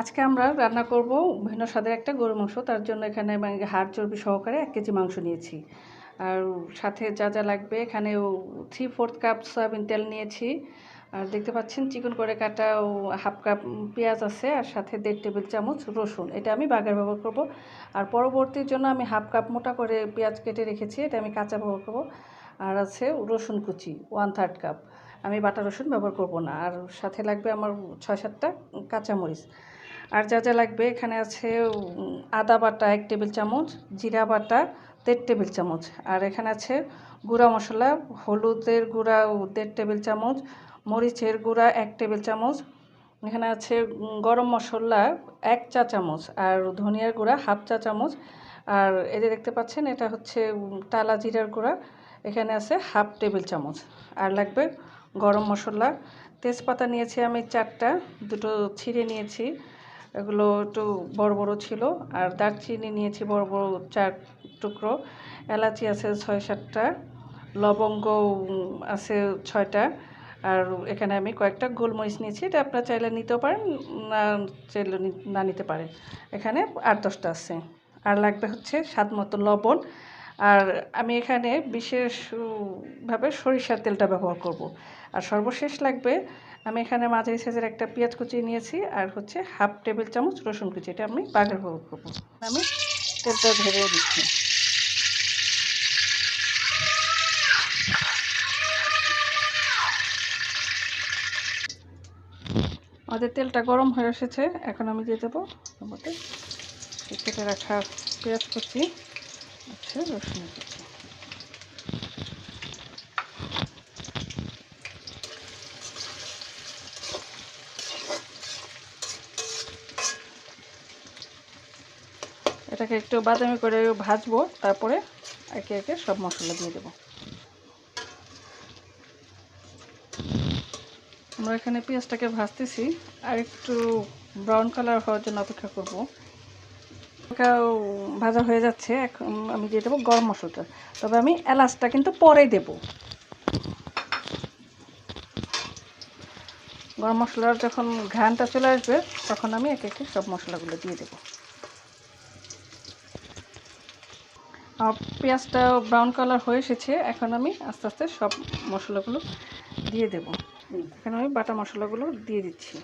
আজকে আমরা রান্না করব ভিন্ন স্বাদের একটা গরুর মাংস। তার জন্য এখানে আমি হাড় চর্বি সহকারে ১ কেজি মাংস নিয়েছি। আর সাথে যা যা লাগবে এখানে 3/4 কাপ সয়াবিন তেল নিয়েছি। আর দেখতে পাচ্ছেন চিকন করে কাটা 1/2 কাপ পেঁয়াজ আছে, আর সাথে 1.5 টেবিল চামচ রসুন। এটা আমি বাগার ব্যবহার করব। আর পরবর্তীর জন্য আমি 1/2 কাপ মোটা করে পেঁয়াজ কেটে রেখেছি, এটা আমি কাঁচা ব্যবহার করব। আর আছে রসুন কুচি 1/3 কাপ, আমি বাটা রসুন ব্যবহার করব না। আর সাথে লাগবে আমার 6-7টা কাঁচামরিচ। আর যা যা লাগবে এখানে আছে আদা বাটা 1 টেবিল চামচ, জিরা বাটা 1.5 টেবিল চামচ, আর এখানে আছে গুঁড়া মশলা, হলুদের গুঁড়া 1.5 টেবিল চামচ, মরিচের গুঁড়া 1 টেবিল চামচ, এখানে আছে গরম মশলা 1 চা চামচ, আর ধনিয়ার গুঁড়া 1/2 চা চামচ। আর এই যে দেখতে পাচ্ছেন এটা হচ্ছে টালা জিরার গুঁড়া, এখানে আছে 1/2 টেবিল চামচ। আর লাগবে গরম মশলা। তেজপাতা নিয়েছি আমি 4টা, দুটো ছিঁড়ে নিয়েছি, এগুলো একটু বড় বড় ছিল। আর দারচিনি নিয়েছি বড় বড় 4 টুকরো, এলাচি আছে 6-7টা, লবঙ্গ আছে 6টা, আর এখানে আমি কয়েকটা গোলমরিচ নিয়েছি, এটা আপনারা চাইলে নিতেও পারেন, না চাইলে না নিতে পারেন। এখানে 8-10টা আছে। আর লাগবে হচ্ছে স্বাদ মতো লবণ। আর আমি এখানে বিশেষভাবে সরিষার তেলটা ব্যবহার করব। আর সর্বশেষ লাগবে, আমি এখানে মাঝারি সাইজের একটা পেঁয়াজ কুচি নিয়েছি, আর হচ্ছে 1/2 টেবিল চামচ রসুন কুচি, এটা আমি বাগার ব্যবহার করব। আমি তেলটা ধরে দিচ্ছি। আমাদের তেলটা গরম হয়ে এসেছে, এখন আমি দিয়ে দেবো মধ্যে কেটে রাখা পেঁয়াজ কুচি, আচ্ছা রসুন কুচি। এটাকে একটু বাদামি করে ভাজবো, তারপরে একে একে সব মশলা দিয়ে দেবো। আমরা এখানে পেঁয়াজটাকে ভাজতেছি, আর একটু ব্রাউন কালার হওয়ার জন্য অপেক্ষা করব। ভাজা হয়ে যাচ্ছে, এখন আমি দিয়ে দেবো গরম মশলাটা, তবে আমি এলাচটা কিন্তু পরে দেব। গরম মশলার যখন ঘ্রাণটা চলে আসবে তখন আমি একে একে সব মশলাগুলো দিয়ে দেব। পেঁয়াজটা ব্রাউন কালার হয়ে এসেছে, এখন আমি আস্তে আস্তে সব মশলাগুলো দিয়ে দেব। এখানে আমি বাটা মশলাগুলো দিয়ে দিচ্ছি।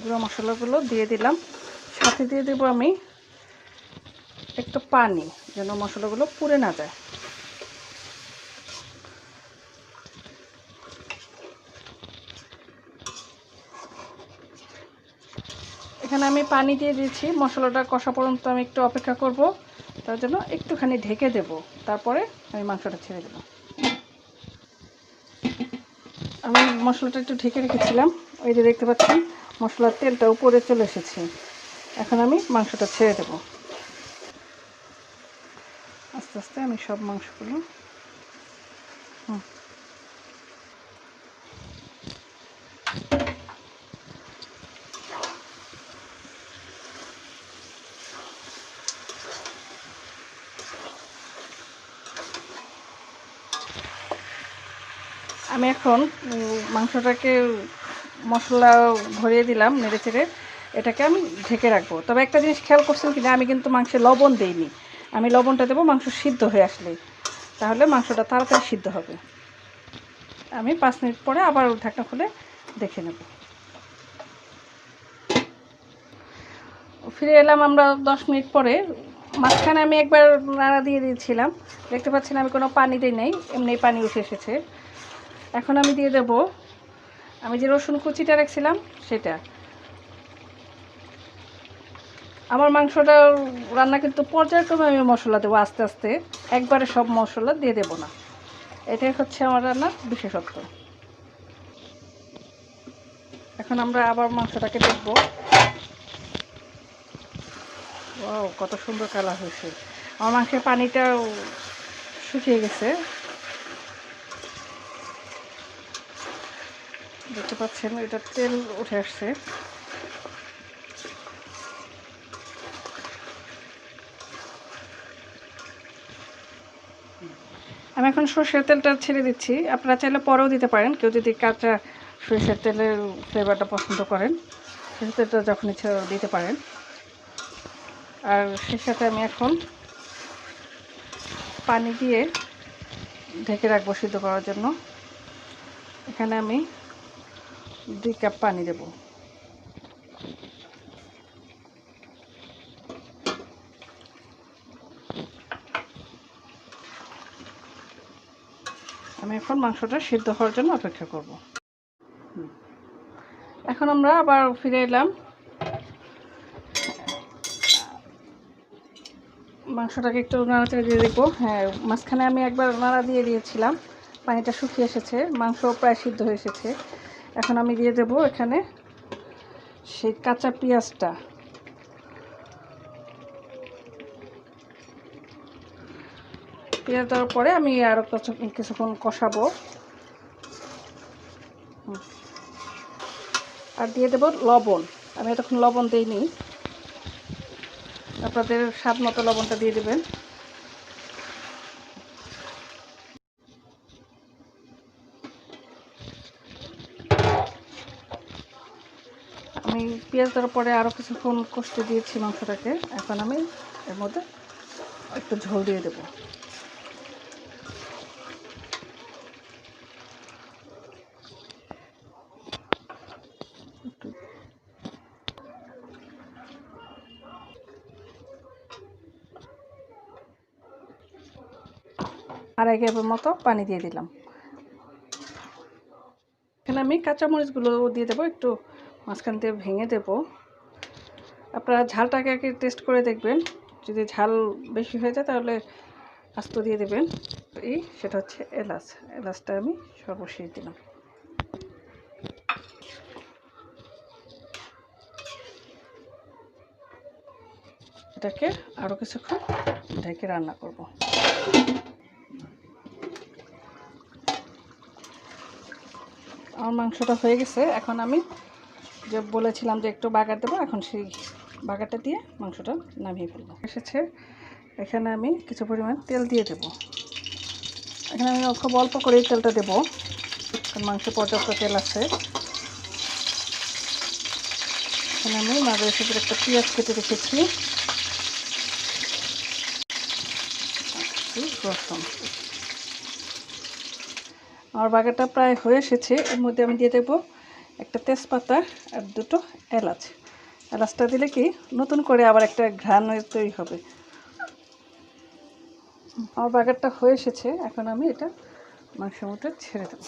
গুঁড়ো মশলাগুলো দিয়ে দিলাম, সাথে দিয়ে দেবো আমি একটু পানি, যেন মশলাগুলো পুড়ে না যায়। এখানে আমি পানি দিয়ে দিয়েছি, মশলাটা কষা পর্যন্ত আমি একটু অপেক্ষা করব, তার জন্য একটুখানি ঢেকে দেব, তারপরে আমি মাংসটা ছেড়ে দেব। আমি মশলাটা একটু ঢেকে রেখেছিলাম, ওই যে দেখতে পাচ্ছেন মশলার তেলটা উপরে চলে এসেছে। এখন আমি মাংসটা ছেড়ে দেব। আস্তে আস্তে আমি সব মাংসগুলো আমি এখন মাংসটাকে মশলা ভরিয়ে দিলাম নেড়ে চেড়ে, এটাকে আমি ঢেকে রাখবো। তবে একটা জিনিস খেয়াল করছেন কিনা, আমি কিন্তু মাংসে লবণ দেইনি, আমি লবণটা দেবো মাংস সিদ্ধ হয়ে আসলে, তাহলে মাংসটা তাড়াতাড়ি সিদ্ধ হবে। আমি 5 মিনিট পরে আবার ঢাকনা খুলে দেখে নেব। ফিরে এলাম আমরা 10 মিনিট পরে। মাঝখানে আমি একবার নাড়া দিয়ে দিয়েছিলাম, দেখতে পাচ্ছেন আমি কোনো পানি দিই নাই, এমনি পানি উঠে এসেছে। এখন আমি দিয়ে দেব আমি যে রসুন কুচিটা রাখছিলাম সেটা। আমার মাংসটা রান্না কিন্তু পর্যায়ক্রমে আমি মশলা দেবো আস্তে আস্তে, একবারে সব মশলা দিয়ে দেব না, এটাই হচ্ছে আমার রান্নার বিশেষত্ব। এখন আমরা আবার মাংসটাকে দেখব। ও কত সুন্দর কালার হয়েছে, আমার মাংসের পানিটা শুকিয়ে গেছে, দেখতে পাচ্ছেন এটা তেল উঠে আসছে। আমি এখন সরষের তেলটা ছেড়ে দিচ্ছি, আপনারা চাইলে পরেও দিতে পারেন। কেউ যদি কাঁচা সরষের তেলের ফ্লেভারটা পছন্দ করেন, সরষের তেলটা যখন ইচ্ছা দিতে পারেন। আর সেই সাথে আমি এখন পানি দিয়ে ঢেকে রাখবো সিদ্ধ করার জন্য। এখানে আমি 2 কাপ পানি দেব। আমি এখন মাংসটা সিদ্ধ হওয়ার জন্য অপেক্ষা করব। এখন আমরা আবার ফিরে এলাম। মাংসটাকে একটু নাড়াচাড়া দিয়ে দেখবো। হ্যাঁ, মাঝখানে আমি একবার নাড়া দিয়ে দিয়েছিলাম, পানিটা শুকিয়ে এসেছে, মাংস প্রায় সিদ্ধ হয়ে এসেছে। এখন আমি দিয়ে দেব এখানে সেই কাঁচা পেঁয়াজটা। পেঁয়াজ দেওয়ার পরে আমি আরও কিছুক্ষণ কষাবো। আর দিয়ে দেব লবণ। আমি এতক্ষণ লবণ দিইনি, আপনাদের স্বাদ মতো লবণটা দিয়ে দেবেন। আমি পেঁয়াজ দেওয়ার পরে আরও কিছুক্ষণ কষতে দিয়েছি মাংসটাকে। এখন আমি এর মধ্যে একটু ঝোল দিয়ে দেবো। আড়াই কাপের মতো পানি দিয়ে দিলাম। এখানে আমি কাঁচামরিচগুলো দিয়ে দেবো, একটু মাঝখান দিয়ে ভেঙে দেবো। আপনারা ঝালটাকে আগে টেস্ট করে দেখবেন, যদি ঝাল বেশি হয়ে যায় তাহলে আস্ত দিয়ে দেবেন। সেটা হচ্ছে এলাচ। এলাচটা আমি সর্বশেষ দিলাম। এটাকে আরও কিছুক্ষণ ঢেকে রান্না করব। আমার মাংসটা হয়ে গেছে। এখন আমি যে বলেছিলাম যে একটু বাগার দেবো, এখন সেই বাগারটা দিয়ে মাংসটা নামিয়ে ফেলবো। এসেছে, এখানে আমি কিছু পরিমাণ তেল দিয়ে দেব। এখানে আমি খুব অল্প করেই তেলটা দেবো, কারণ মাংসে পর্যাপ্ত তেল আছে। এখানে আমি মাঝে সাথে একটা পেঁয়াজ কেটে রেখেছি, রসুন। আমার বাগারটা প্রায় হয়ে এসেছে। এর মধ্যে আমি দিয়ে দেবো একটা তেজপাতা আর 2টো এলাচ। এলাচটা দিলে কি নতুন করে আবার একটা ঘ্রাণ তৈরি হবে। আমার বাগারটা হয়ে এসেছে। এখন আমি এটা মাংসের মধ্যে ছেড়ে দেবো।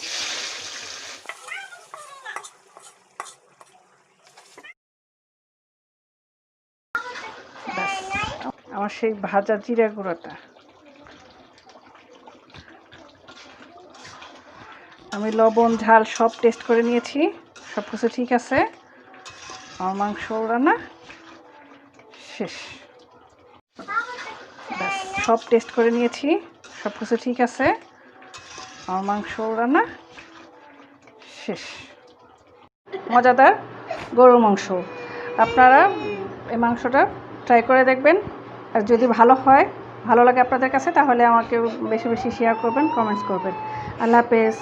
আমার সেই ভাজা জিরা গুঁড়োটা আমি লবণ ঝাল সব টেস্ট করে নিয়েছি, সব কিছু ঠিক আছে। আমার মাংস রান্না শেষ। সব টেস্ট করে নিয়েছি, সব কিছু ঠিক আছে। আমার মাংস রান্না শেষ। মজাদার গরুর মাংস। আপনারা এই মাংসটা ট্রাই করে দেখবেন। আর যদি ভালো লাগে আপনাদের কাছে, তাহলে আমাকে বেশি বেশি শেয়ার করবেন, কমেন্টস করবেন। আল্লাহ হাফেজ।